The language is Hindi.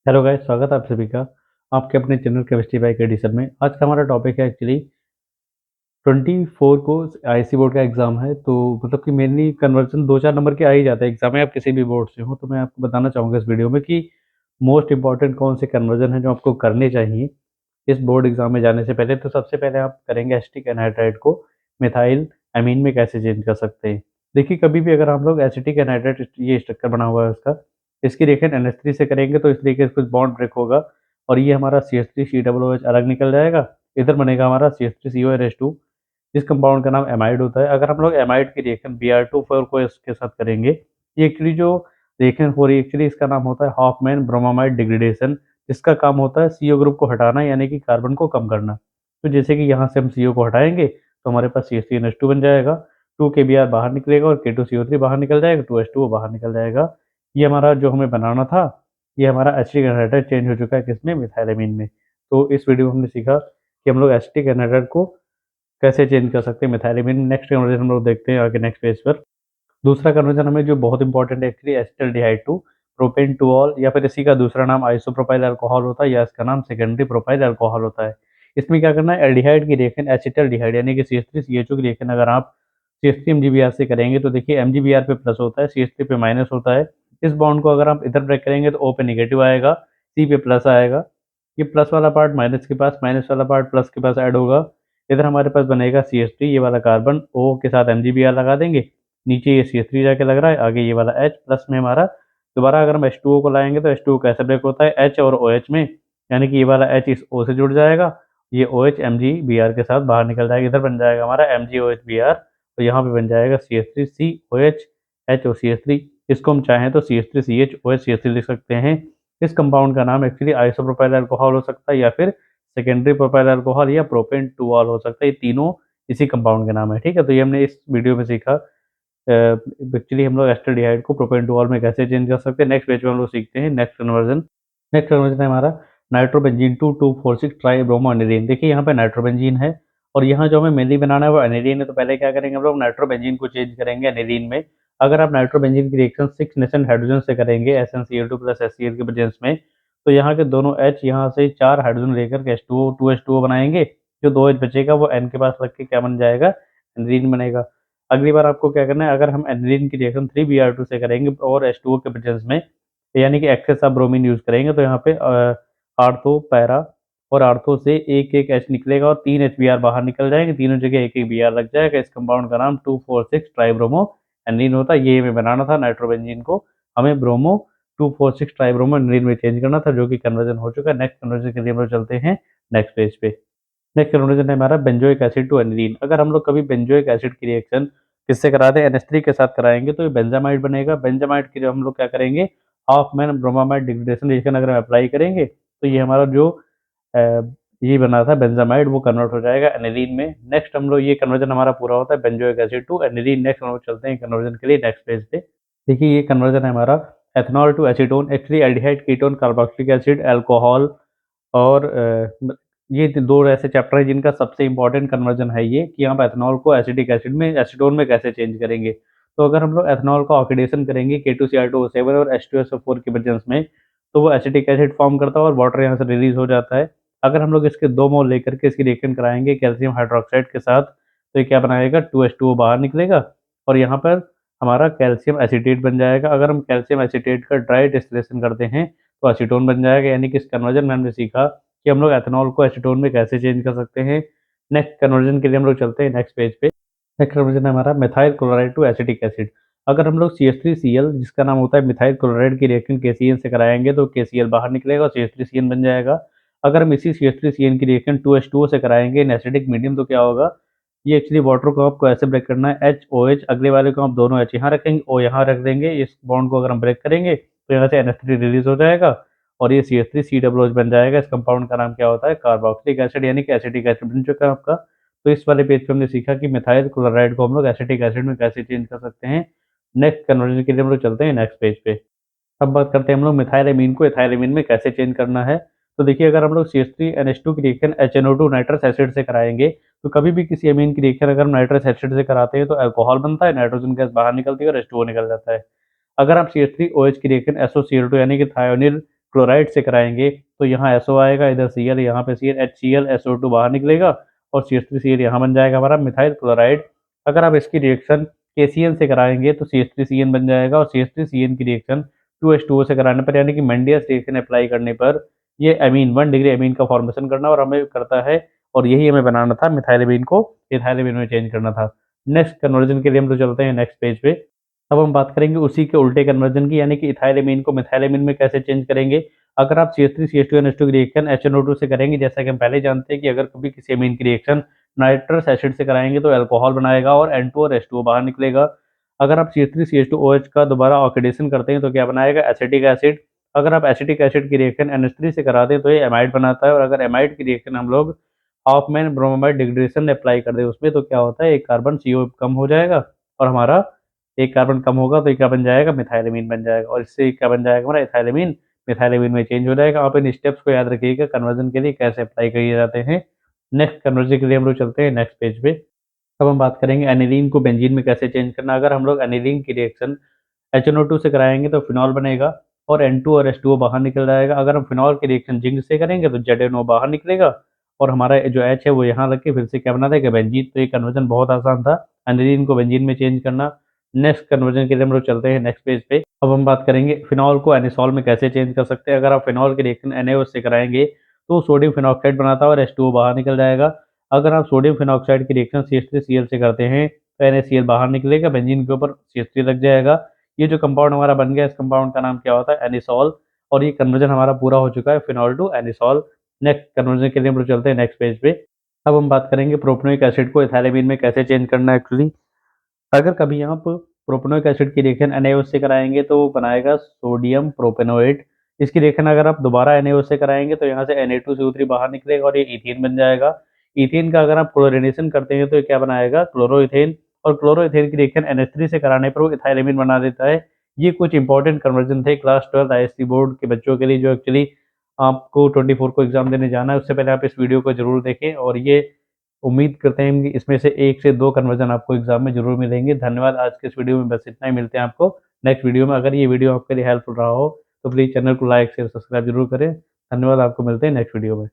हेलो गाइस, स्वागत है आप सभी का आपके अपने channel chemistry bye KD sir में। आज का हमारा टॉपिक है एक्चुअली 24 को आईसी बोर्ड का एग्जाम है। तो मतलब कि मेनली कन्वर्जन 2-4 नंबर के आ ही जाते हैं एग्जाम में, आप किसी भी बोर्ड से हो। तो मैं आपको बताना चाहूँगा इस वीडियो में कि मोस्ट इंपॉर्टेंट कौन से कन्वर्जन है जो आपको करने चाहिए इस बोर्ड एग्जाम में जाने से पहले। तो सबसे पहले आप करेंगे एसिटिक एनहाइड्राइड को मिथाइल अमीन में कैसे चेंज कर सकते हैं। देखिए, कभी भी अगर हम लोग एसिटिक एनहाइड्राइड, ये स्ट्रक्चर बना हुआ है उसका, इसकी रिएक्शन NH3 से करेंगे तो इस तरीके से कुछ बॉन्ड ब्रेक होगा और ये हमारा CH3COOH अलग निकल जाएगा। इधर बनेगा हमारा CH3CONH2। इस कंपाउंड का नाम एमाइड होता है। अगर हम लोग एमाइड की रिएक्शन Br2 को इसके साथ करेंगे, ये एक्चुअली जो रिएक्शन हो रही है एक्चुअली इसका नाम होता है हॉफमैन ब्रोमामाइड डिग्रेडेशन। जिसका काम होता है CO ग्रुप को हटाना, यानी कि कार्बन को कम करना। तो जैसे कि यहाँ से हम CO को हटाएंगे तो हमारे पास CH3NH2 बन जाएगा, 2 KBr बाहर निकलेगा और K2CO3 बाहर निकल जाएगा, 2H2O बाहर निकल जाएगा। ये हमारा जो हमें बनाना था, ये हमारा एसिटिक एनहाइड्राइड चेंज हो चुका है किसमें, मिथाइलएमीन में। तो इस वीडियो में हमने सीखा कि हम लोग एसिटिक एनहाइड्राइड को कैसे चेंज कर सकते हैं मिथाइलएमीन। नेक्स्ट कन्वर्जन हम लोग देखते हैं आगे नेक्स्ट पेज पर। दूसरा कन्वर्जन हमें जो बहुत इंपॉर्टेंट है actually acetaldehyde to propane two ol, या फिर इसी का दूसरा नाम आइसोप्रोपाइल अल्कोहल होता है, या इसका नाम सेकेंडरी प्रोपाइल अल्कोहल होता है। इसमें क्या करना है, एल्डिहाइड की रिएक्शन एसिटल्डिहाइड यानी कि CH3CHO की रिएक्शन अगर आप CH3 MgBr से करेंगे तो देखिए MgBr पे प्लस होता है, CH3 पे माइनस होता है। इस बॉन्ड को अगर आप इधर ब्रेक करेंगे तो O पे निगेटिव आएगा, C पे प्लस आएगा। ये प्लस वाला पार्ट माइनस के पास, माइनस वाला पार्ट प्लस के पास ऐड होगा। इधर हमारे पास बनेगा CH3, ये वाला कार्बन O के साथ MgBr लगा देंगे, नीचे ये CH3 जाके लग रहा है, आगे ये वाला H प्लस में हमारा। दोबारा अगर हम H2O को लाएंगे तो H2O कैसे ब्रेक होता है, H और OH में, यानी कि ये वाला H इस O से जुड़ जाएगा, ये OH MgBr के साथ बाहर निकल जाएगा। इधर बन जाएगा हमारा MgOHBr, तो यहाँ पे बन जाएगा CH3COH HOCH3। इसको हम चाहें तो CH3CHOH CH3 लिख सकते हैं। इस कंपाउंड का नाम एक्चुअली आइसोप्रोपाइल अल्कोहल हो सकता है, या फिर सेकेंडरी प्रोपाइल अल्कोहल, या प्रोपेन टू ऑल हो सकता है। ये तीनों इसी कंपाउंड के नाम है। ठीक है, तो ये हमने इस वीडियो में सीखा एक्चुअली हम लोग एस्टरडिहाइड को प्रोपेनटोल में कैसे चेंज कर सकते हैं। नेक्स्ट पेज में हम लोग सीखते हैं नेक्स्ट कन्वर्जन। नेक्स्ट कन्वर्जन है हमारा nitrobenzene to 2,4,6 tri bromo aniline. देखिए यहाँ पे नाइट्रोबेंजीन है और यहाँ जो हमें मेनली बनाना है वो एनिलीन है। तो पहले क्या करेंगे, हम लोग नाइट्रोबेंजीन को चेंज करेंगे एनिलीन में। अगर आप नाइट्रोबेंजीन की रिएक्शन 6 नेशन हाइड्रोजन से करेंगे SnCl2 प्लस HCl के प्रेजेंस में, तो यहाँ के दोनों H यहाँ से 4 हाइड्रोजन लेकर के H2O 2H2O बनाएंगे। जो 2H बचेगा वो N के पास रख के क्या बन जाएगा, एनिलीन बनेगा। अगली बार आपको क्या करना है, अगर हम एनिलीन की रिएक्शन 3Br2 से करेंगे और H2O के प्रेजेंस में, यानी कि एक्सेस ऑफ ब्रोमीन यूज करेंगे, तो यहाँ पे आर्थो पैरा और आर्थो से एक एक H निकलेगा और 3 HBr बाहर निकल जाएंगे, तीनों जगह एक एक Br लग जाएगा। इस कंपाउंड का नाम 2,4,6 ट्राइब्रोमो एनिलीन होता है। ये हमें बनाना था नाइट्रोबेंजीन को, हमें ब्रोमो 2,4,6 ट्राइब्रोमो एनिलीन में चेंज करना था, जो कि कन्वर्जन हो चुका है। नेक्स्ट कन्वर्जन के लिए हम लोग चलते हैं नेक्स्ट पेज पे। नेक्स्ट कन्वर्जन है हमारा बेंजोइक एसिड टू एनिलीन। अगर हम लोग कभी बेंजोइक एसिड की रिएक्शन किससे कराते हैं, NH3 के साथ कराएंगे तो ये बेंजामाइड बनेगा। बेंजामाइड की जो हम लोग क्या करेंगे, हाफमैन ब्रोमामाइड डिग्रेडेशन रिएक्शन अगर हम अप्लाई करेंगे तो ये हमारा जो अ, ये बना था बेंजामाइड, वो कन्वर्ट हो जाएगा एनिलीन में। नेक्स्ट हम लोग ये कन्वर्जन हमारा पूरा होता है benzoic acid to aniline. Next हम लोग चलते हैं कन्वर्जन के लिए नेक्स्ट पेज पे। देखिए ये कन्वर्जन है हमारा ethanol to acetone. Actually aldehyde ketone carboxylic acid alcohol और ये दो ऐसे चैप्टर है जिनका सबसे इंपॉर्टेंट कन्वर्जन है ये, कि हम एथनॉल को एसिटिक एसिड में एसीटोन में कैसे चेंज करेंगे। तो अगर हम लोग एथनॉल का ऑक्सीडेशन करेंगे K2Cr2O7 और H2SO4 के प्रेजेंस में, तो वो एसिटिक एसिड फॉर्म करता है और वाटर यहाँ से रिलीज हो जाता है। अगर हम लोग इसके 2 मोल लेकर के इसकी रिएक्शन कराएंगे कैल्शियम हाइड्रोक्साइड के साथ, तो ये क्या बनाएगा, 2H2O बाहर निकलेगा और यहाँ पर हमारा कैल्शियम एसीटेट बन जाएगा। अगर हम कैल्शियम एसीटेट का ड्राई डिस्टिलेशन करते हैं तो एसीटोन बन जाएगा। यानी कि इस कन्वर्जन में हमने सीखा कि हम लोग एथनॉल को एसीटोन में कैसे चेंज कर सकते हैं। नेक्स्ट कन्वर्जन के लिए हम लोग चलते हैं नेक्स्ट पेज पे। नेक्स्ट कन्वर्जन है हमारा methyl chloride to acetic acid. अगर हम लोग CH3Cl, जिसका नाम होता है मिथाइल क्लोराइड की रिएक्शन KCl से कराएंगे तो KCl बाहर निकलेगा और CH3CN बन जाएगा। अगर हम इसी CH3CN की रिएक्शन 2H2O से कराएंगे इन एसिडिक मीडियम, तो क्या होगा, ये एक्चुअली वाटर को आपको ऐसे ब्रेक करना है HOH, अगले वाले को आप दोनों H यहाँ रखेंगे, O यहाँ रख देंगे। इस बॉन्ड को अगर हम ब्रेक करेंगे तो यहाँ से NH3 रिलीज हो जाएगा और ये CH3COOH बन जाएगा। इस कंपाउंड का नाम क्या होता है, कार्बोक्सिलिक एसिड, यानी कि एसिटिक एसिड बन चुका है आपका। तो इस वाले पेज पे हमने सीखा कि मिथाइल क्लोराइड को हम लोग एसिटिक एसिड में कैसे चेंज कर सकते हैं। नेक्स्ट कन्वर्जन के लिए हम लोग चलते हैं नेक्स्ट पेज पे। अब बात करते हैं हम लोग मिथाइलएमीन को एथाइलएमीन में कैसे चेंज करना है। तो देखिए, अगर हम लोग CH3NH2 की रिएक्शन HNO2 नाइट्रस एसिड से कराएंगे, तो कभी भी किसी अमीन की रिएक्शन अगर हम नाइट्रस एसिड से कराते हैं तो अल्कोहल बनता है, नाइट्रोजन गैस बाहर निकलती है और H2O निकल जाता है। अगर आप CH3OH की रिएक्शन SOCl2 यानी कि थायोनिल क्लोराइड से कराएँगे तो यहाँ SO आएगा, इधर Cl, यहाँ पे Cl, HCl, SO2 बाहर निकलेगा और CH3Cl यहाँ बन जाएगा हमारा मिथाइल क्लोराइड। अगर आप इसकी रिएक्शन KCl से कराएँगे तो CH3CN बन जाएगा और CH3CN की रिएक्शन 2H2O से कराने पर, यानी कि मेंडियस रिएक्शन अप्लाई करने पर, ये अमीन 1 डिग्री अमीन का फॉर्मेशन करना और हमें करता है, और यही हमें बनाना था, मिथाइलएमीन को इथाइलएमीन में चेंज करना था। नेक्स्ट कन्वर्जन के लिए हम तो चलते हैं नेक्स्ट पेज पे। अब हम बात करेंगे उसी के उल्टे कन्वर्जन की, यानी कि इथाइलएमीन को मिथाइलएमीन में कैसे चेंज करेंगे। अगर आप CH3CH2NH2 की रिएक्शन HNO2 से करेंगे, जैसा कि हम पहले जानते हैं कि अगर कभी किसी अमीन की रिएक्शन नाइट्रस एसिड से कराएँगे तो अल्कोहल बनाएगा और N2 और H2O बाहर निकलेगा। अगर आप CH3CH2OH का दोबारा ऑक्सीडेशन करते हैं तो क्या बनाएगा, एसिटिक एसिड। अगर आप एसिटिक एसिड की रिएक्शन NH3 से करा दें तो ये एमाइड बनाता है, और अगर एमाइड की रिएक्शन हम लोग half man bromide degradation apply कर दें उसमें, तो क्या होता है, एक कार्बन CO कम हो जाएगा और हमारा एक कार्बन कम होगा तो ये क्या बन जाएगा, मिथाइलएमीन बन जाएगा, और इससे क्या बन जाएगा हमारा, इथाइलएमीन मिथाइलएमीन में चेंज हो जाएगा। आप इन स्टेप्स को याद रखिएगा कन्वर्जन के लिए कैसे अप्लाई किए जाते हैं। नेक्स्ट कन्वर्जन के लिए हम लोग चलते हैं नेक्स्ट पेज पे। अब हम बात करेंगे एनिलीन को बेंजीन में कैसे चेंज करना। अगर हम लोग एनिलीन की रिएक्शन HNO2 से कराएँगे तो फिनॉल बनेगा और N2 और H2O बाहर निकल जाएगा। अगर हम फिनॉल की रिएक्शन जिंक से करेंगे तो ZNO बाहर निकलेगा और हमारा जो H है वो यहाँ रख के फिर से क्या बना देगा, बेंजीन। तो ये कन्वर्जन बहुत आसान था, एनिलीन को बेंजीन में चेंज करना। नेक्स्ट कन्वर्जन के लिए हम लोग चलते हैं नेक्स्ट पेज पे। अब हम बात करेंगे फिनॉल को एनिसॉल में कैसे चेंज कर सकते हैं। अगर आप फिनॉल की रिएक्शन NaOH से कराएँगे तो सोडियम फिनॉक्साइड बनाता है और H2O बाहर निकल जाएगा। अगर आप सोडियम फिनॉक्साइड की रिएक्शन CH3Cl से करते हैं तो NaCl बाहर निकलेगा, बेंजीन के ऊपर CH3 लग जाएगा। ये जो कंपाउंड हमारा बन गया, इस कंपाउंड का नाम क्या होता है, एनिसॉल। और ये कन्वर्जन हमारा पूरा हो चुका है, phenol to anisole. Next conversion के लिए हम लोग चलते हैं नेक्स्ट पेज पे। अब हम बात करेंगे प्रोपेनोइक एसिड को इथाइलएमीन में कैसे चेंज करना है एक्चुअली। अगर कभी आप प्रोपेनोइक एसिड की रिएक्शन NaOH से कराएँगे तो बनाएगा सोडियम प्रोपेनोएट। इसकी रिएक्शन अगर आप दोबारा NaOH से कराएँगे तो यहाँ से Na2CO3 बाहर निकलेगा और ये ईथेन बन जाएगा। ईथेन का अगर आप क्लोरीनेशन करते हैं तो ये क्या बनाएगा, क्लोरोईथेन। और क्लोरोईथेन की रिएक्शन NH3 से कराने पर वो इथाइलएमीन बना देता है। ये कुछ इंपॉर्टेंट कन्वर्जन थे क्लास 12 ISC बोर्ड के बच्चों के लिए, जो एक्चुअली आपको 24 को एग्ज़ाम देने जाना है। उससे पहले आप इस वीडियो को ज़रूर देखें, और ये उम्मीद करते हैं कि इसमें से 1 से 2 कन्वर्जन आपको एग्ज़ाम में ज़रूर मिलेंगे। धन्यवाद, आज के इस वीडियो में बस इतना ही। मिलते हैं आपको नेक्स्ट वीडियो में। अगर ये वीडियो आपके लिए हेल्पफुल रहा हो तो प्लीज़ चैनल को लाइक, शेयर, सब्सक्राइब ज़रूर करें। धन्यवाद, आपको मिलते हैं नेक्स्ट वीडियो में।